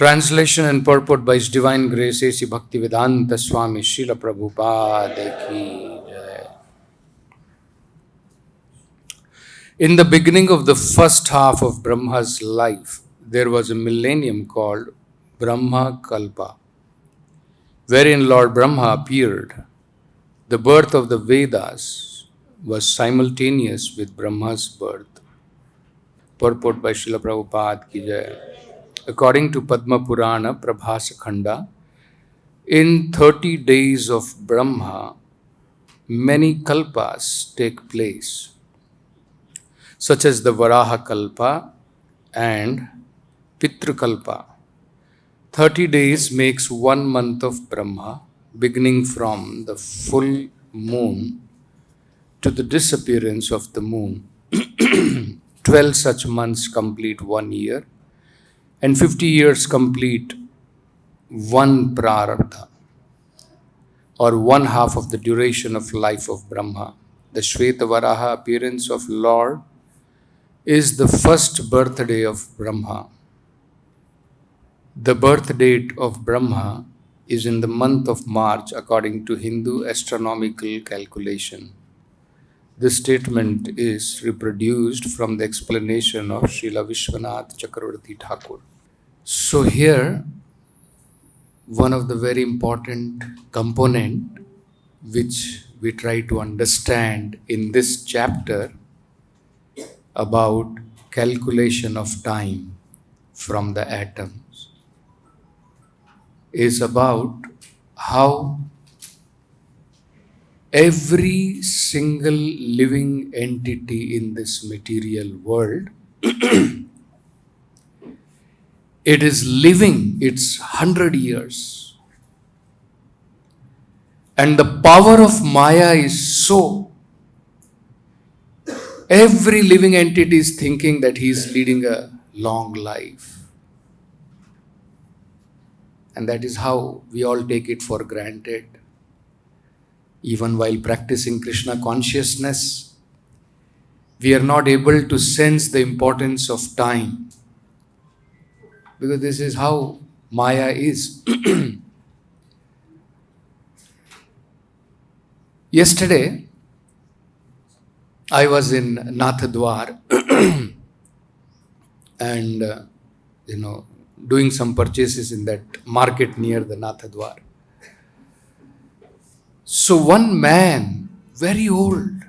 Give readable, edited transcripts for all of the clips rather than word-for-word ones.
Translation and purport by His Divine Grace A.C. Bhaktivedanta Swami Srila Prabhupada Ki Jai. In the beginning of the first half of Brahma's life, there was a millennium called Brahma Kalpa, wherein Lord Brahma appeared. The birth of the Vedas was simultaneous with Brahma's birth. Purport by Srila Prabhupada Ki Jai. According to Padma Purana Prabhasa Khanda, in 30 days of Brahma, many kalpas take place, such as the Varaha Kalpa and Pitru Kalpa. 30 days makes 1 month of Brahma, beginning from the full moon to the disappearance of the moon. 12 such months complete 1 year, and 50 years complete 1 prarabdha, or 1/2 of the duration of life of Brahma. The Shweta Varaha appearance of Lord is the first birthday of Brahma. The birth date of Brahma is in the month of March according to Hindu astronomical calculation. This statement is reproduced from the explanation of Srila Vishwanath Chakravarti Thakur. So here, one of the very important component which we try to understand in this chapter about calculation of time from the atoms is about how every single living entity in this material world it is living its 100 years. And the power of Maya is so. Every living entity is thinking that he is leading a long life. And that is how we all take it for granted. Even while practicing Krishna consciousness, we are not able to sense the importance of time. Because this is how Maya is. Yesterday, I was in Nathadwar and, doing some purchases in that market near the Nathadwar. So one man, very old,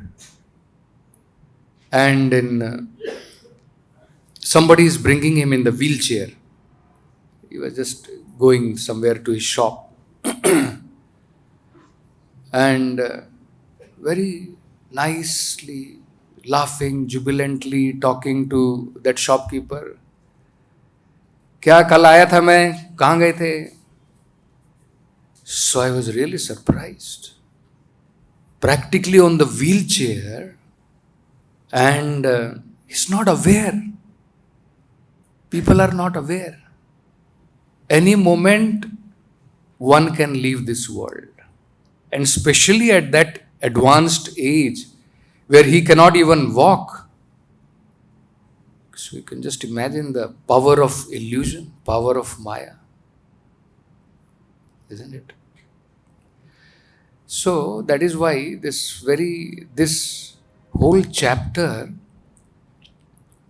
and somebody is bringing him in the wheelchair. He was just going somewhere to his shop. And very nicely, laughing, jubilantly talking to that shopkeeper. क्या कल आया था मैं, कहाँ गए थे? So I was really surprised. Practically on the wheelchair, and he's not aware. People are not aware. Any moment, one can leave this world. And especially at that advanced age, where he cannot even walk. So you can just imagine the power of illusion, power of Maya. Isn't it? So that is why this whole chapter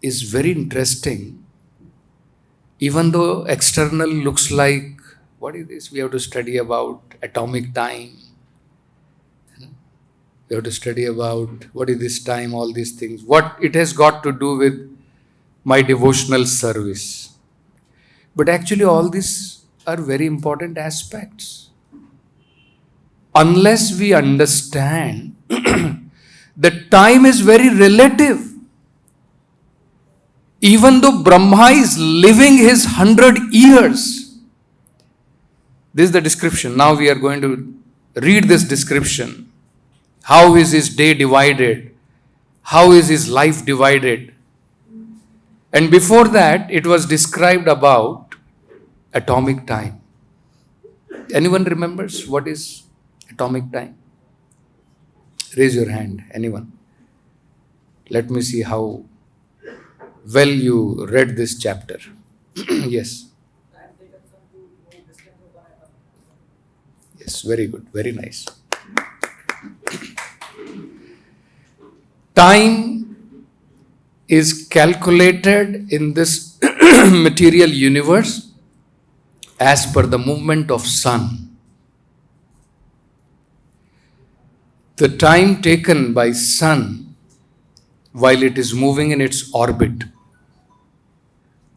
is very interesting. Even though external looks like, what is this? We have to study about atomic time. We have to study about what is this time, all these things. What it has got to do with my devotional service. But actually all these are very important aspects. Unless we understand that time is very relative. Even though Brahma is living his 100 years. This is the description. Now we are going to read this description. How is his day divided? How is his life divided? And before that, it was described about atomic time. Anyone remembers what is atomic time? Raise your hand. Anyone? Let me see how well you read this chapter. Yes. Yes, very good, very nice. Time is calculated in this material universe as per the movement of sun. The time taken by sun while it is moving in its orbit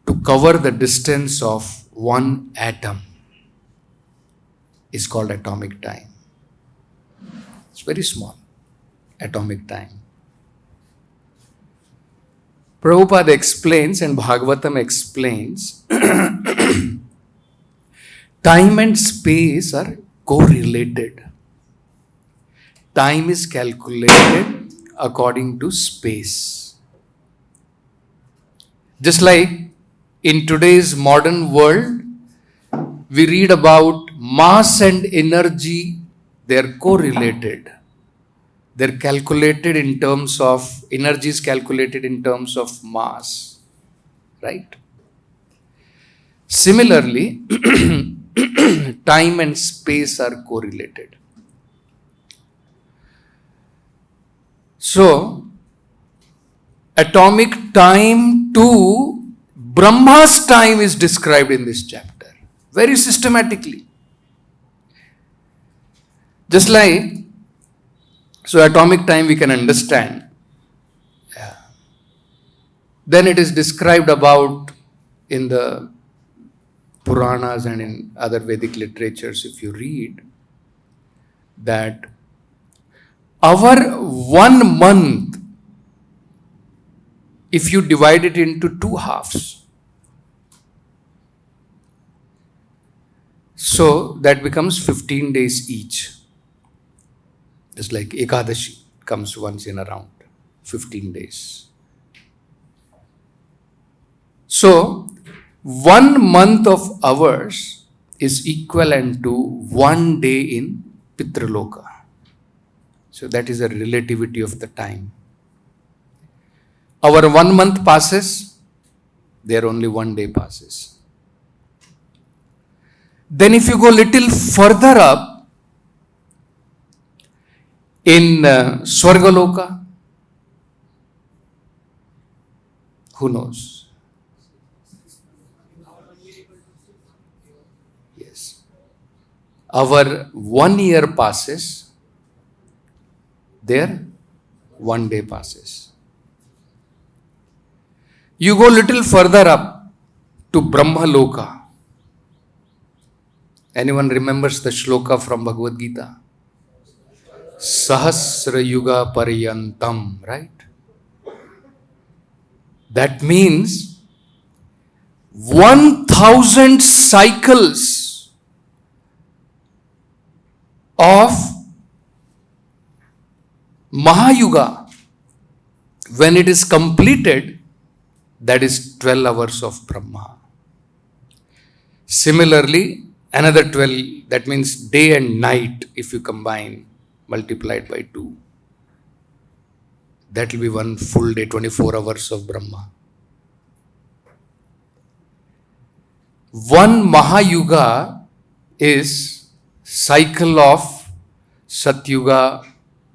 to cover the distance of one atom is called atomic time. It's very small, atomic time. Prabhupada explains and Bhagavatam explains time and space are correlated. Time is calculated according to space. Just like in today's modern world, we read about mass and energy, they are correlated. They're calculated in terms of, energy is calculated in terms of mass, right? Similarly, time and space are correlated. So, atomic time to Brahma's time is described in this chapter, very systematically. Just like, so atomic time we can understand. Then it is described about in the Puranas and in other Vedic literatures, if you read, that our 1 month, if you divide it into 2 halves, so that becomes 15 days each. Just like Ekadashi comes once in around 15 days. So, 1 month of ours is equivalent to 1 day in Pitraloka. So, that is a relativity of the time. Our 1 month passes, there only 1 day passes. Then if you go little further up, in Swargaloka, who knows? Yes. Our 1 year passes, there 1 day passes. You go little further up to Brahmaloka. Anyone remembers the shloka from Bhagavad Gita? Sahasra Yuga Paryantam, right? That means 1000 cycles of Mahayuga. When it is completed, that is 12 hours of Brahma. Similarly, another 12, that means day and night, if you combine, multiplied by 2. That will be 1 full day, 24 hours of Brahma. 1 Mahayuga is cycle of Satyuga,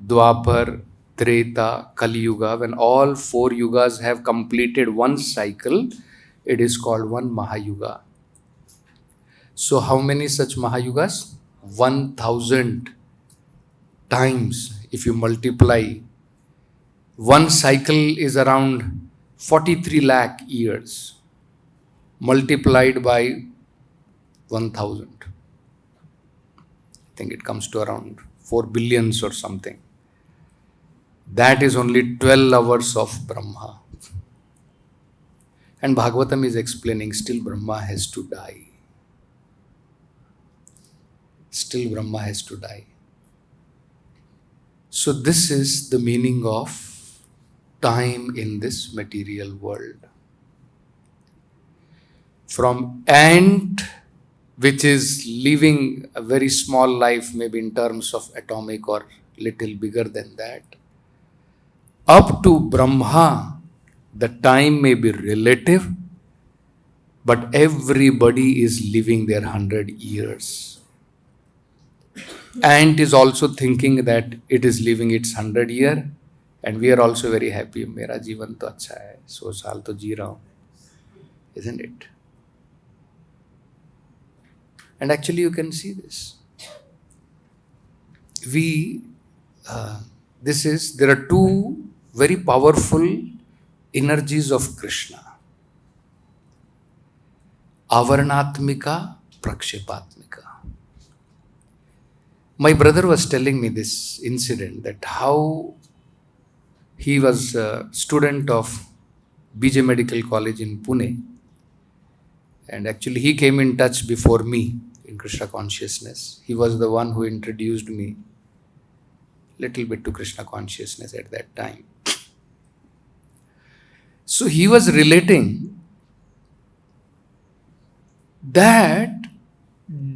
Dwapar, Treta, Kali Yuga. When all 4 yugas have completed 1 cycle, it is called 1 Mahayuga. So how many such Mahayugas? 1000 times. If you multiply, 1 cycle is around 43 lakh years multiplied by 1000. I think it comes to around 4 billions or something. That is only 12 hours of Brahma. And Bhagavatam is explaining, still Brahma has to die. Still Brahma has to die. So this is the meaning of time in this material world. From ant, which is living a very small life, maybe in terms of atomic or little bigger than that, up to Brahma, the time may be relative, but everybody is living their 100 years. ant is also thinking that it is living its 100 year, and we are also very happy. Mera जीवन तो अच्छा है, 100 साल तो जी रहा हूँ, isn't it? And actually, you can see this. There are two very powerful energies of Krishna. Avarnatmika, Prakshepatmika. My brother was telling me this incident, that how he was a student of BJ Medical College in Pune, and actually he came in touch before me in Krishna consciousness. He was the one who introduced me little bit to Krishna consciousness at that time. So he was relating that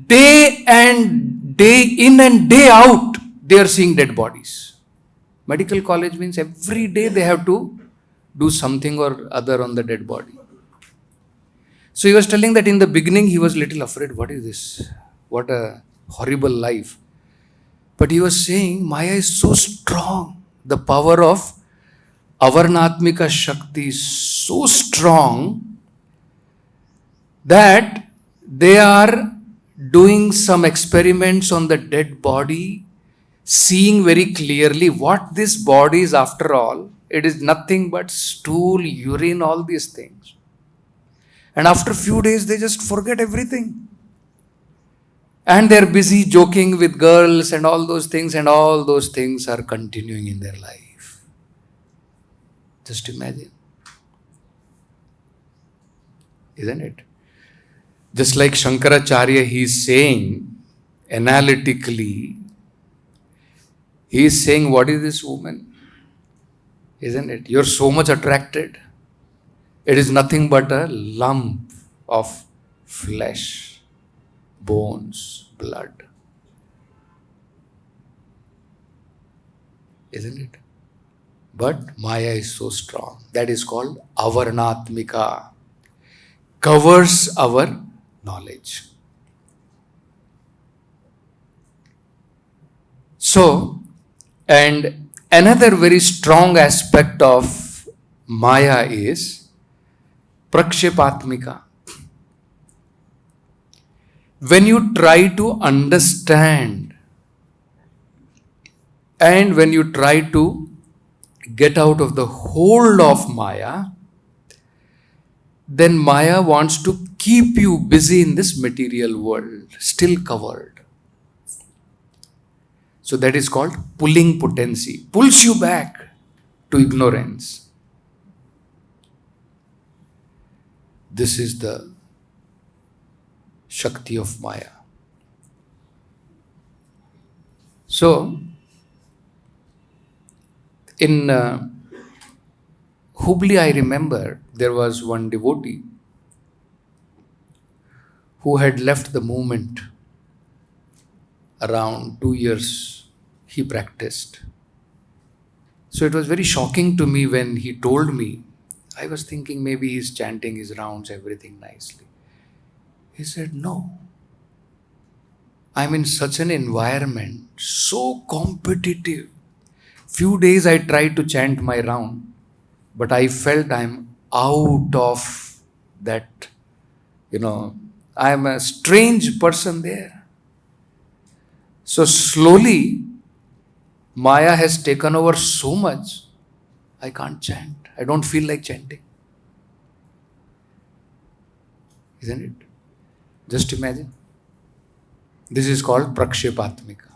day in and day out, they are seeing dead bodies. Medical college means every day they have to do something or other on the dead body. So he was telling that in the beginning he was little afraid. What is this? What a horrible life. But he was saying Maya is so strong. The power of Avarnatmika Shakti is so strong that they are doing some experiments on the dead body, seeing very clearly what this body is after all. It is nothing but stool, urine, all these things. And after a few days, they just forget everything. And they're busy joking with girls and all those things are continuing in their life. Just imagine. Isn't it? Just like Shankaracharya, he is saying analytically, he is saying, what is this woman? Isn't it? You're so much attracted. It is nothing but a lump of flesh, bones, blood. Isn't it? But Maya is so strong. That is called Avarnatmika. Covers our knowledge. So, and another very strong aspect of Maya is Prakshepatmika. When you try to understand and when you try to get out of the hold of Maya, then Maya wants to keep you busy in this material world, still covered. So that is called pulling potency. Pulls you back to ignorance. This is the Shakti of Maya. So, in Hubli, I remember there was one devotee who had left the movement around 2 years. He practiced. So it was very shocking to me when he told me. I was thinking maybe he's chanting his rounds, everything nicely. He said, no. I'm in such an environment, so competitive. Few days I tried to chant my round, but I felt I'm out of that, I'm a strange person there. So slowly, Maya has taken over so much, I can't chant. I don't feel like chanting. Isn't it? Just imagine. This is called Prakshepatmika.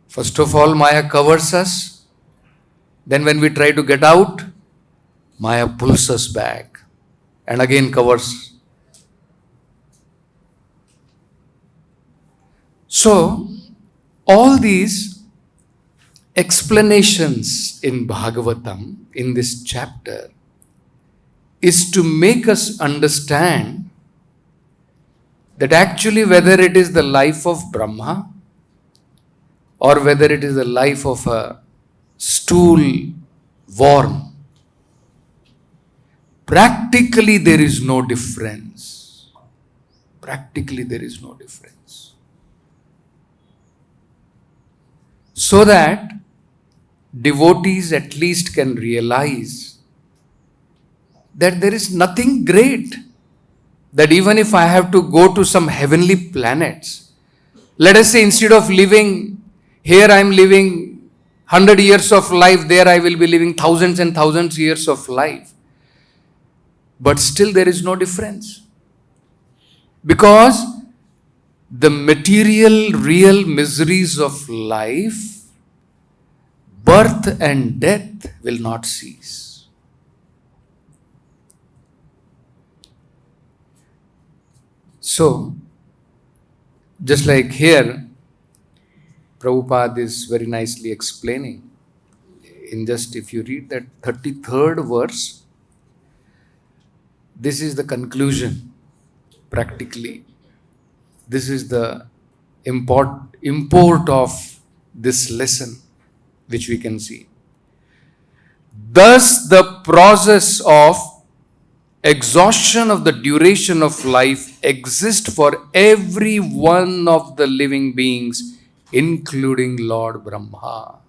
First of all, Maya covers us. Then when we try to get out, Maya pulls us back and again covers. So, all these explanations in Bhagavatam, in this chapter, is to make us understand that actually whether it is the life of Brahma or whether it is the life of a stool worm, practically there is no difference. Practically there is no difference. so that devotees at least can realize that there is nothing great. That even if I have to go to some heavenly planets, let us say instead of living here, I am living 100 years of life, there I will be living thousands and thousands years of life. But still there is no difference. Because the material, real miseries of life, birth and death will not cease. So, just like here, Prabhupada is very nicely explaining. If you read that 33rd verse, this is the conclusion, practically. This is the import of this lesson, which we can see. Thus, the process of exhaustion of the duration of life exists for every one of the living beings, including Lord Brahma.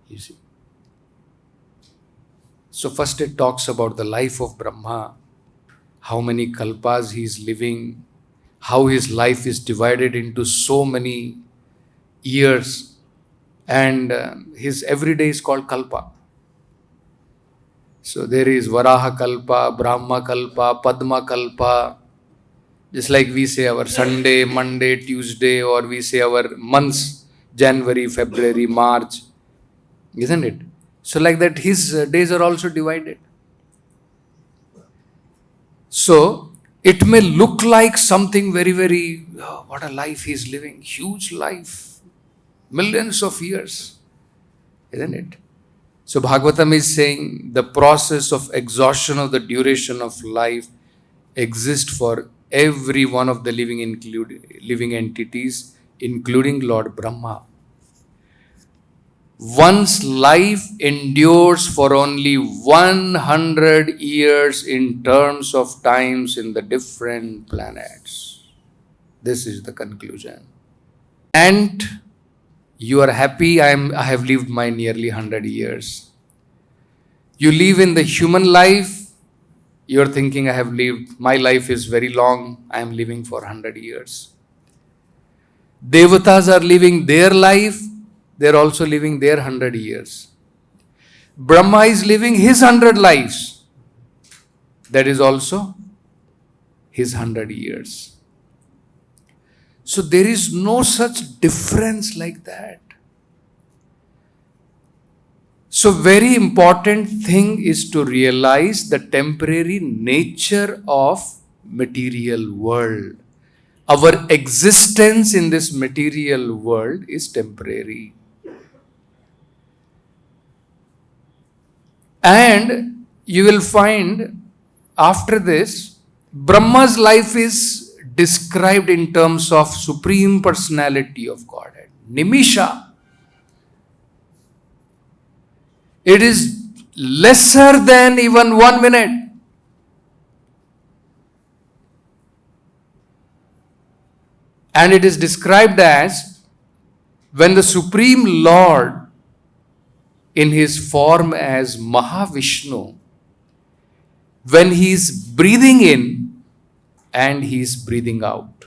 You see. So first it talks about the life of Brahma, how many kalpas he is living, how his life is divided into so many years, and his every day is called kalpa. So there is Varaha Kalpa, Brahma Kalpa, Padma Kalpa. Just like we say our Sunday, Monday, Tuesday, or we say our months, January, February, March. Isn't it? So like that his days are also divided. So it may look like something very, very, what a life he is living. Huge life. Millions of years. Isn't it? So Bhagavatam is saying the process of exhaustion of the duration of life exists for every one of the living entities, including Lord Brahma. One's life endures for only 100 years in terms of times in the different planets. This is the conclusion. And you are happy, I have lived my nearly 100 years. You live in the human life, you are thinking my life is very long, I am living for 100 years. Devatas are living their life, they are also living their 100 years. Brahma is living his 100 lives, that is also his 100 years. So there is no such difference like that. So very important thing is to realize the temporary nature of material world. Our existence in this material world is temporary. And you will find after this, Brahma's life is described in terms of Supreme Personality of Godhead. Nimisha. It is lesser than even 1 minute. And it is described as when the Supreme Lord in his form as Mahavishnu, when he is breathing in and he is breathing out.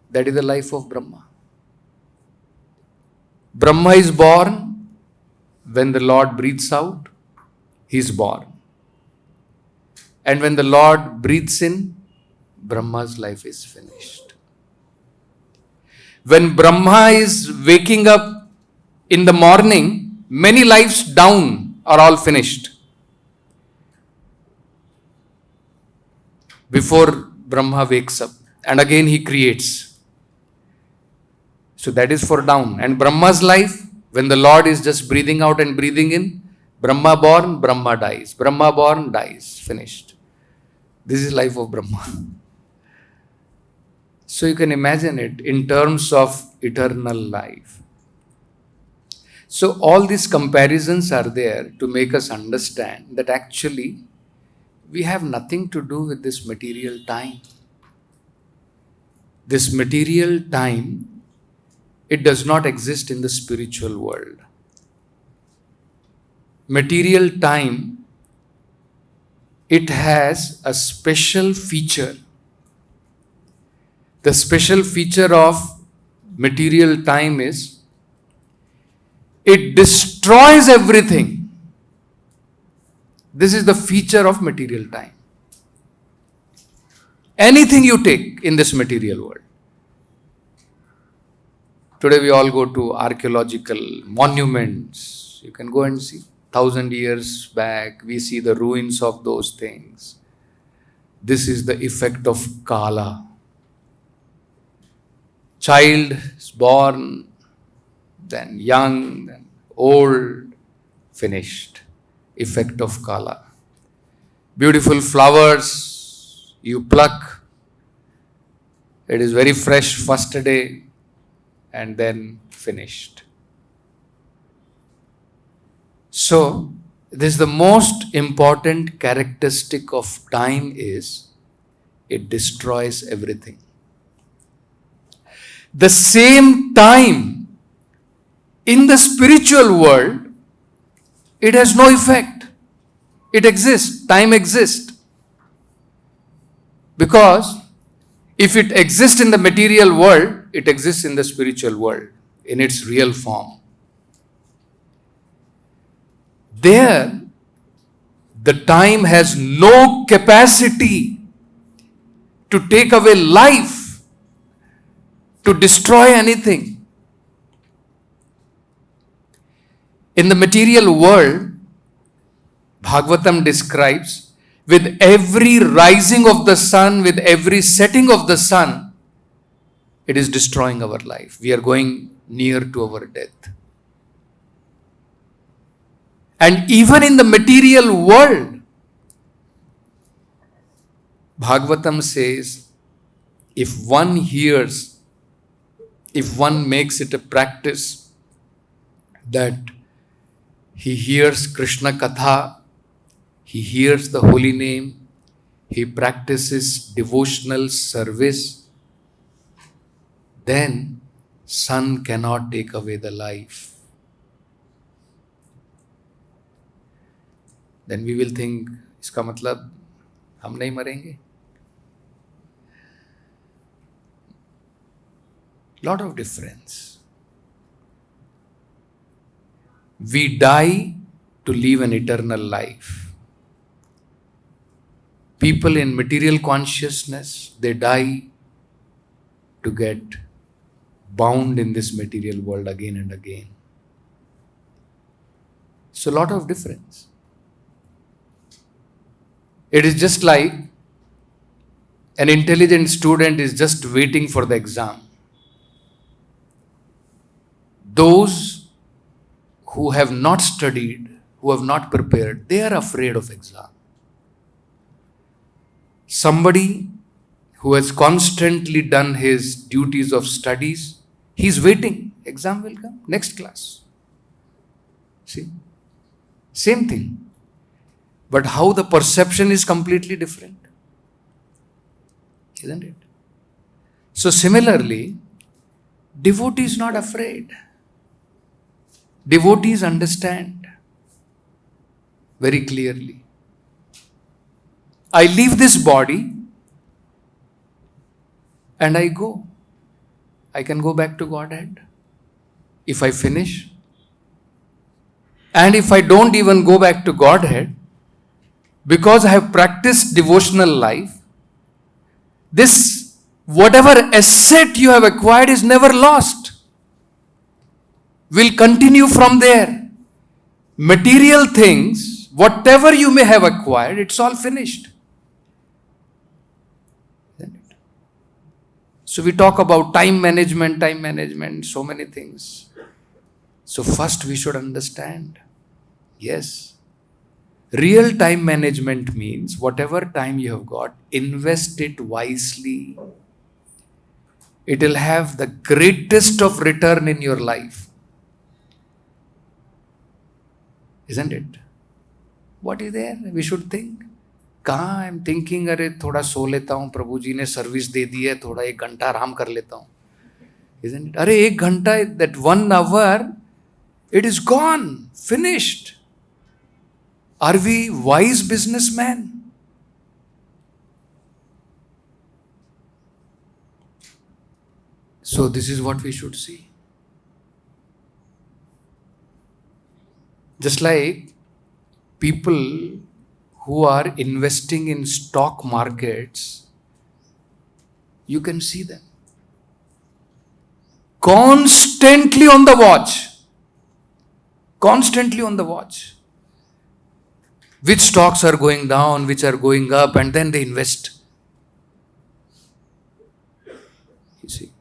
That is the life of Brahma. Brahma is born, when the Lord breathes out, he is born. And when the Lord breathes in, Brahma's life is finished. When Brahma is waking up in the morning, many lives down are all finished. Before Brahma wakes up, and again he creates. So that is for down. And Brahma's life, when the Lord is just breathing out and breathing in, Brahma born, Brahma dies. Brahma born, dies. Finished. This is life of Brahma. So you can imagine it in terms of eternal life. So all these comparisons are there to make us understand that actually we have nothing to do with this material time. This material time, it does not exist in the spiritual world. Material time, it has a special feature. The special feature of material time is it destroys everything. This is the feature of material time. Anything you take in this material world. Today we all go to archaeological monuments. You can go and see. 1,000 years back, we see the ruins of those things. This is the effect of Kala. Child is born, then young, then old, finished. Effect of Kala. Beautiful flowers, you pluck. It is very fresh first day and then finished. So, this is the most important characteristic of time is it destroys everything. The same time in the spiritual world, it has no effect. It exists. Time exists. Because if it exists in the material world, it exists in the spiritual world in its real form. There, the time has no capacity to take away life, to destroy anything. In the material world, Bhagavatam describes, with every rising of the sun, with every setting of the sun, it is destroying our life. We are going near to our death. And even in the material world, Bhagavatam says, if one makes it a practice that he hears Krishna Katha, he hears the holy name, he practices devotional service, then sun cannot take away the life. Then we will think, इसका मतलब हम नहीं मरेंगे. Lot of difference. We die to live an eternal life. People in material consciousness, they die to get bound in this material world again and again. So, lot of difference. It is just like an intelligent student is just waiting for the exam. Those who have not studied, who have not prepared, they are afraid of exam. Somebody who has constantly done his duties of studies, he is waiting. Exam will come, next class. See? Same thing. But how the perception is completely different. Isn't it? So similarly, devotee is not afraid. Devotees understand very clearly. I leave this body and I go. I can go back to Godhead if I finish. And if I don't even go back to Godhead, because I have practiced devotional life, this whatever asset you have acquired is never lost. Will continue from there. Material things, whatever you may have acquired, it's all finished. So we talk about time management, so many things. So first we should understand, yes, real time management means whatever time you have got, invest it wisely. It will have the greatest of return in your life. Isn't it? What is there? We should think. कहाँ I am thinking अरे थोड़ा सो लेता हूँ, प्रभु जी ने service दे दी है, थोड़ा 1 घंटा आराम कर लेता हूँ. Isn't it? अरे 1 घंटा, that 1 hour, it is gone, finished. Are we wise businessmen? So this is what we should see. Just like people who are investing in stock markets, you can see them constantly on the watch. Constantly on the watch. Which stocks are going down, which are going up, and then they invest. You see.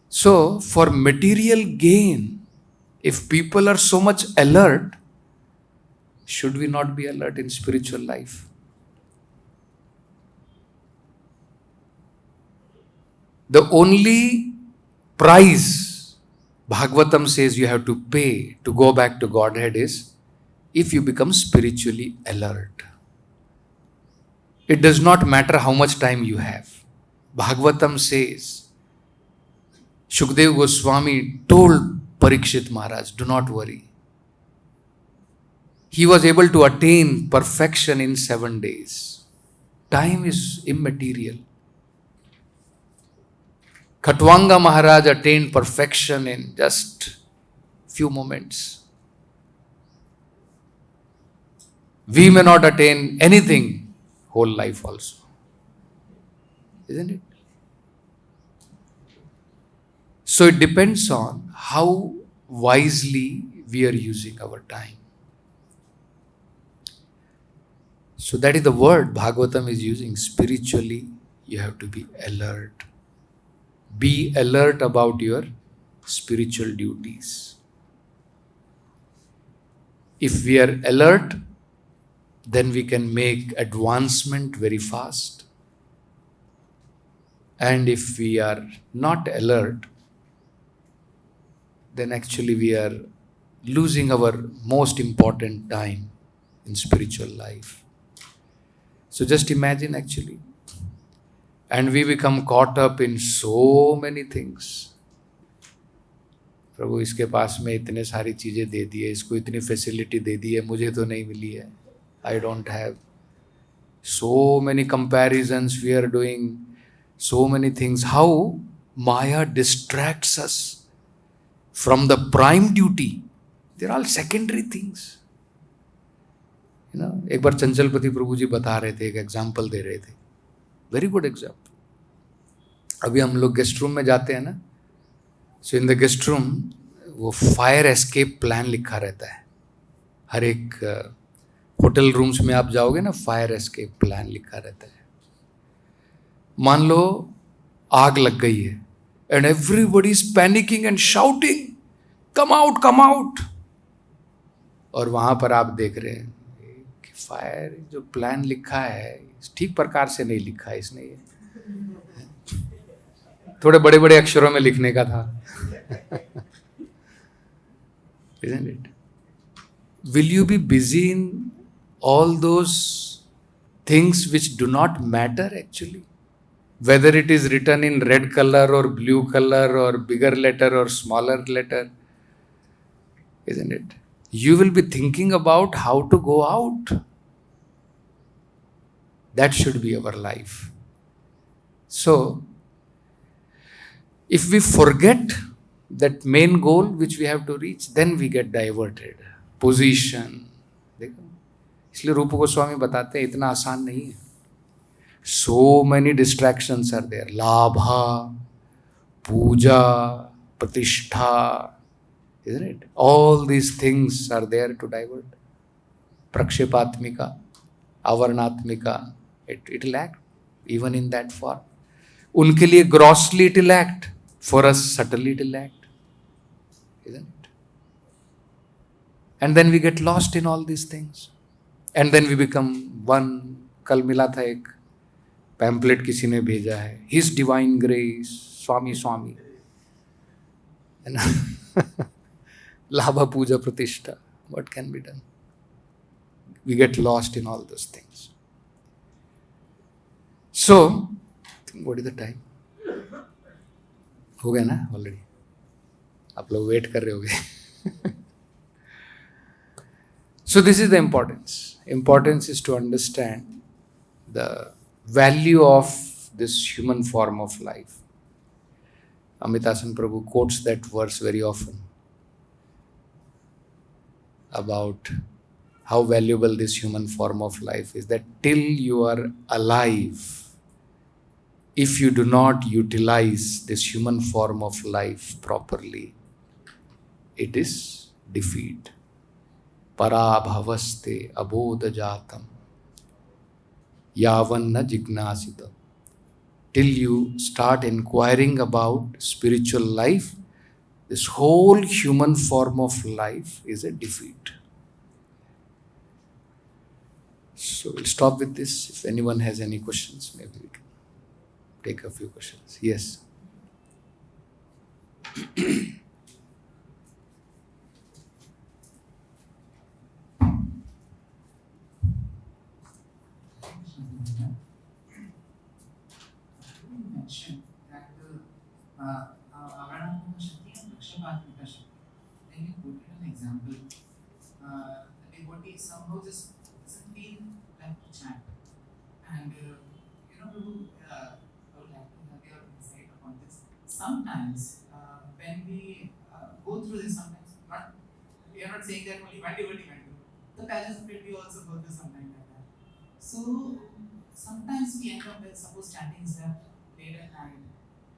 So, for material gain, if people are so much alert, should we not be alert in spiritual life? The only price Bhagavatam says you have to pay to go back to Godhead is if you become spiritually alert. It does not matter how much time you have. Bhagavatam says, Shukdev Goswami told Parikshit Maharaj, do not worry. He was able to attain perfection in 7 days. Time is immaterial. Khatwanga Maharaj attained perfection in just few moments. We may not attain anything whole life also. Isn't it? So it depends on how wisely we are using our time. So that is the word Bhagavatam is using. Spiritually, you have to be alert. Be alert about your spiritual duties. If we are alert, then we can make advancement very fast. And if we are not alert, then actually we are losing our most important time in spiritual life. So just imagine actually. And we become caught up in so many things. प्रभु इसके पास में इतने सारी चीज़ें दे दी है, इसको इतनी facility दे दी है, मुझे तो नहीं मिली है. I don't have. So many comparisons we are doing, so many things. How Maya distracts us from the prime duty. They're all secondary things. You know, एक बार चंचलपति प्रभु जी बता रहे थे, एक एग्जाम्पल दे रहे थे. Very good example. अभी हम लोग गेस्ट रूम में जाते हैं ना, सो इन द गेस्ट रूम वो फायर एस्केप प्लान लिखा रहता है. हर एक होटल रूम्स में आप जाओगे ना, फायर एस्केप प्लान लिखा रहता है. मान लो आग लग गई है and everybody is panicking and shouting, come out come out. और वहां पर आप देख रहे हैं कि फायर जो प्लान लिखा है ठीक प्रकार से नहीं लिखा है इसने, ये थोड़े बड़े बड़े अक्षरों में लिखने का था. Isn't it? Will you be busy in all those things which do not matter actually? Whether it is written in red color or blue color or bigger letter or smaller letter, isn't it? You will be thinking about how to go out. That should be our life. So, if we forget that main goal which we have to reach, then we get diverted. Position. देखो, इसलिए रूप गोस्वामी बताते हैं इतना आसान नहीं है. So many distractions are there. Labha, puja, pratishtha, isn't it? All these things are there to divert. Prakshepatmika, avarnatmika, it will act even in that form. उनके लिए grossly it will act. For us, subtly it will act. Isn't it? And then we get lost in all these things. And then we become one. कल मिला था एक pamphlet किसी ने भेजा है, His Divine Grace, Swami Swami, है ना. लाभा पूजा प्रतिष्ठा, what can be done? We get lost in all those things. So, what is the time? हो गया ना already? आप लोग wait कर रहे होगे. So this is the importance. Importance is to understand the value of this human form of life. Amitasan Prabhu quotes that verse very often about how valuable this human form of life is, that till you are alive, if you do not utilize this human form of life properly, it is defeat. Parabhavaste abodha jatam yavanna jignasita. Till you start inquiring about spiritual life, this whole human form of life is a defeat. So we'll stop with this. If anyone has any questions, maybe we can take a few questions. Yes. Mentioned that Avarana Shakti and Rakshapatmika Shakti. Then you quoted an example. The devotee somehow just doesn't feel like to chant. And Prabhu, I would like to have your insight upon this. Sometimes when we go through this, sometimes we are not saying that only one devotee went through. The pageants of it we also go through sometimes like that. So sometimes we end up with, suppose chanting is there late at night,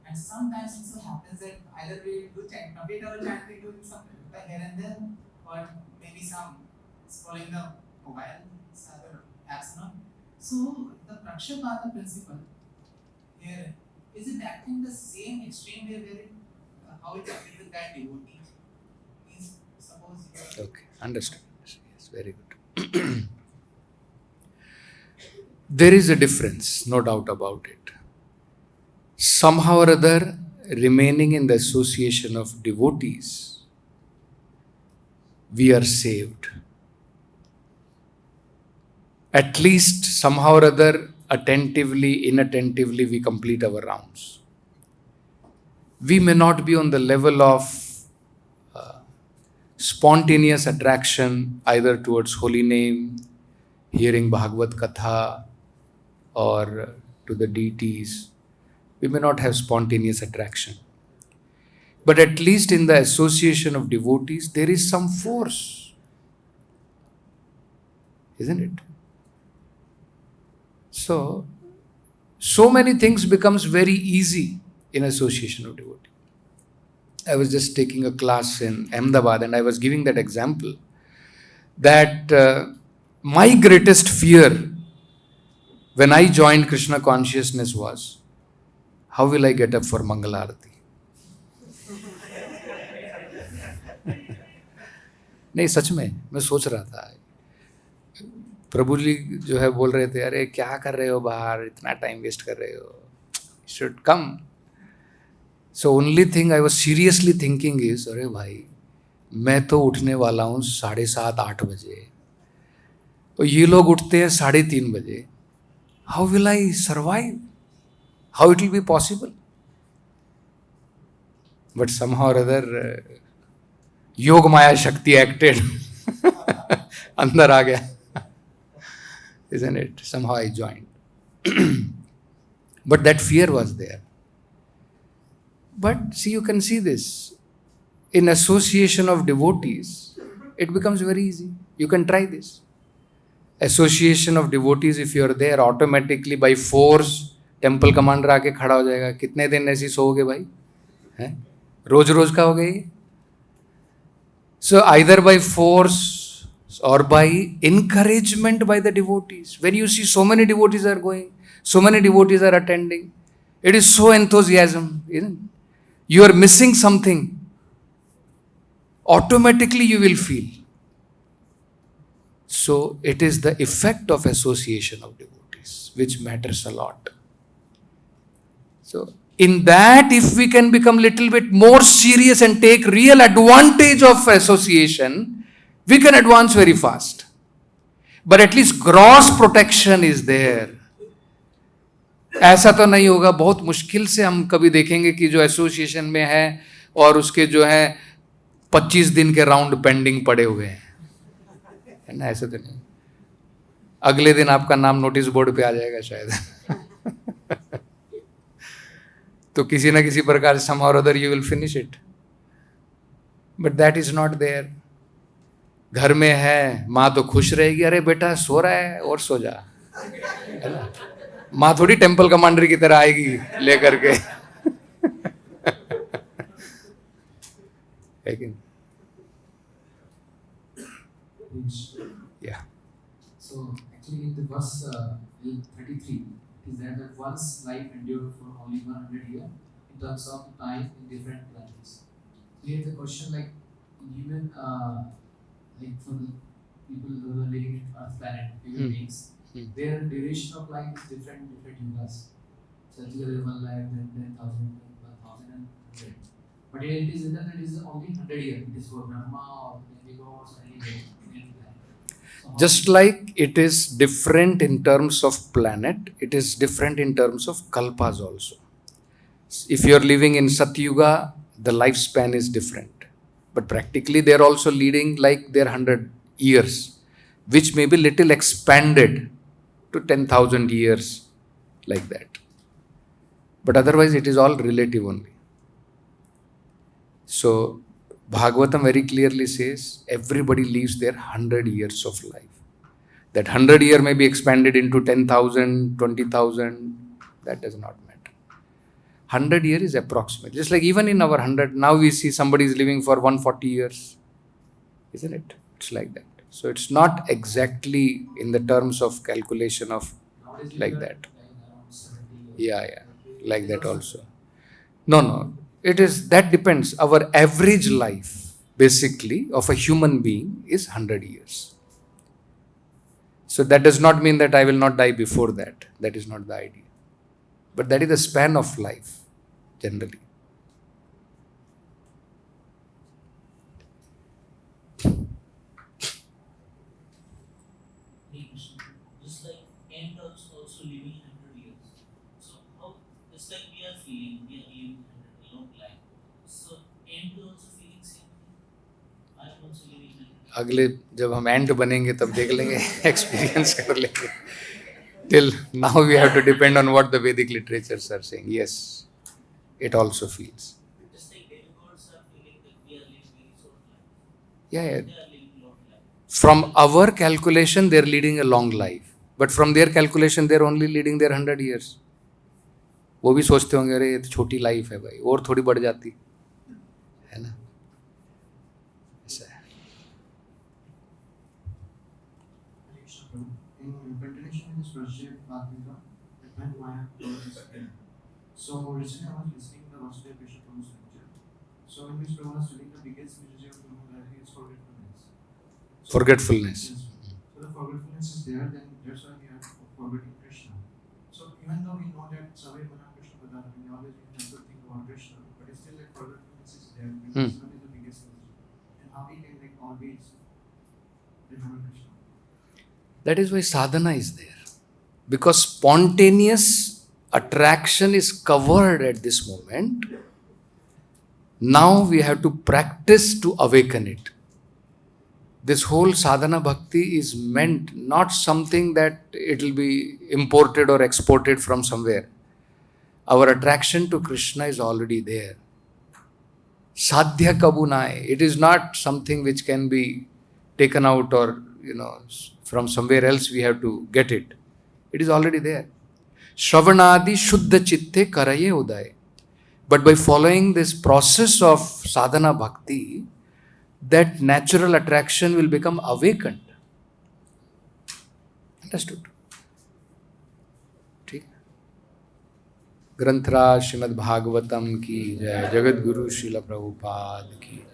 and sometimes it so happens that either we do complete our chanting doing something here and there, or maybe some scrolling the mobile, other apps, no? So the Prakshapata principle here, is it acting the same extreme way where how it acted with that devotee? Means suppose Okay, understood. Yes, very good. There is a difference, no doubt about it. Somehow or other, remaining in the association of devotees, we are saved. At least somehow or other, attentively, inattentively, we complete our rounds. We may not be on the level of spontaneous attraction either towards holy name, hearing Bhagavad Katha, or to the deities. We may not have spontaneous attraction. But at least in the association of devotees, there is some force. Isn't it? So many things becomes very easy in association of devotees. I was just taking a class in Ahmedabad and I was giving that example that my greatest fear when I joined Krishna consciousness was, how will I get up for Mangala Aarti? नहीं, सच में मैं सोच रहा था, प्रभु जी जो है बोल रहे थे, अरे क्या कर रहे हो बाहर, इतना टाइम वेस्ट कर रहे हो, should come. So only thing I was seriously thinking is, अरे भाई मैं तो उठने वाला हूँ 7:30-8 बजे और ये लोग उठते हैं 3:30 बजे. How will I survive? How it will be possible? But somehow or other, Yog Maya Shakti acted. अंदर आ गया. Isn't it? Somehow I joined. But that fear was there. But see, you can see this. In association of devotees, it becomes very easy. You can try this. Association of devotees, if you are there, automatically by force, temple commander आके खड़ा हो जाएगा. कितने दिन ऐसी सोओगे भाई? हैं? रोज रोज का हो गई. So either by force or by encouragement by the devotees. When you see so many devotees are going, so many devotees are attending, it is so enthusiasm, isn't it? You are missing something. Automatically you will feel. So it is the effect of association of devotees which matters a lot. So in that, if we can become little bit more serious and take real advantage of association, we can advance very fast. but at least gross protection is there. ऐसा तो नहीं होगा, बहुत मुश्किल से हम कभी देखेंगे कि जो एसोसिएशन में है और उसके जो है 25 दिन के राउंड पेंडिंग पड़े हुए हैं, है ना, ऐसे तो नहीं. अगले दिन आपका नाम नोटिस बोर्ड पे आ जाएगा शायद. तो किसी ना किसी प्रकार से somehow or other you will finish it. But that is not there. घर में है, माँ तो खुश रहेगी, अरे बेटा सो रहा है और सो जा, है ना. माँ थोड़ी टेम्पल कमांडर की तरह आएगी लेकर के. लेकिन yeah. So actually in the verse 33 is that one's life endured for only 100 years in terms of time in different planets. So here's the question, like even like for the people who are living in Earth planet, human beings, their duration of life is different in different yugas. Surgical 1 lakh, then 10,000, 1,000 and 100. But here it is written that it is only 100 years. It is for Brahma or demigods or any planet. Just like it is different in terms of planet, it is different in terms of kalpas also. If you are living in Satyuga, the lifespan is different. But practically they are also leading like their 100 years, which may be little expanded to 10,000 years, like that. But otherwise it is all relative only. So Bhagavatam very clearly says everybody lives their 100 years of life. That 100 year may be expanded into 10,000, 20,000, that does not matter. 100 year is approximate. Just like even in our 100, now we see somebody is living for 140 years. Isn't it? It's like that. So it's not exactly in the terms of calculation of like that. Yeah, like that also. No. It is, that depends. Our average life, basically, of a human being is 100 years. So that does not mean that I will not die before that. That is not the idea. But that is the span of life, generally. Just like ant also living 100 years. So how, just like we are feeling, we are living a long life. So ant also feeling same thing. I am also living 100 years. अगले जब हम and बनेंगे तब देख लेंगे, experience कर लेंगे. Till now we have to depend on what the Vedic literatures are saying. Yes, it also feels. Just like demigods are feeling that we are living very short life. Yeah. They are living long life. From our calculation, they are leading a long life. But from their calculation, they are only leading their 100 years. वो भी सोचते होंगे अरे ये तो छोटी life है भाई, और थोड़ी बढ़ जाती है ना. ऐसा है. In continuation with this Rajiv Bhagavatam, that when Maya told us again. So originally I was listening to the Hare Krishna Jaipur lecture. So in which Prabhupada was telling the biggest mystery of human life is forgetfulness. Forgetfulness. Yes. So the forgetfulness is there, then that's why we are forgetting Krishna. So even though we know that Savai Mana Krishna Padana, we always have to think about Krishna, but it's still like forgetfulness is there because one is the biggest mystery. And how we can like always remember Krishna. That is why sadhana is there. Because spontaneous attraction is covered at this moment. Now we have to practice to awaken it. This whole sadhana bhakti is meant not something that it will be imported or exported from somewhere. Our attraction to Krishna is already there. Sadhya kabunai. It is not something which can be taken out or, from somewhere else we have to get it. It is already there. Shravanadi shuddha chitte karaye uday. But by following this process of sadhana bhakti, that natural attraction will become awakened. Understood? ठीक. ग्रंथराज श्रीमद् भागवतम की जय. जगत गुरु श्रील प्रभुपाद की.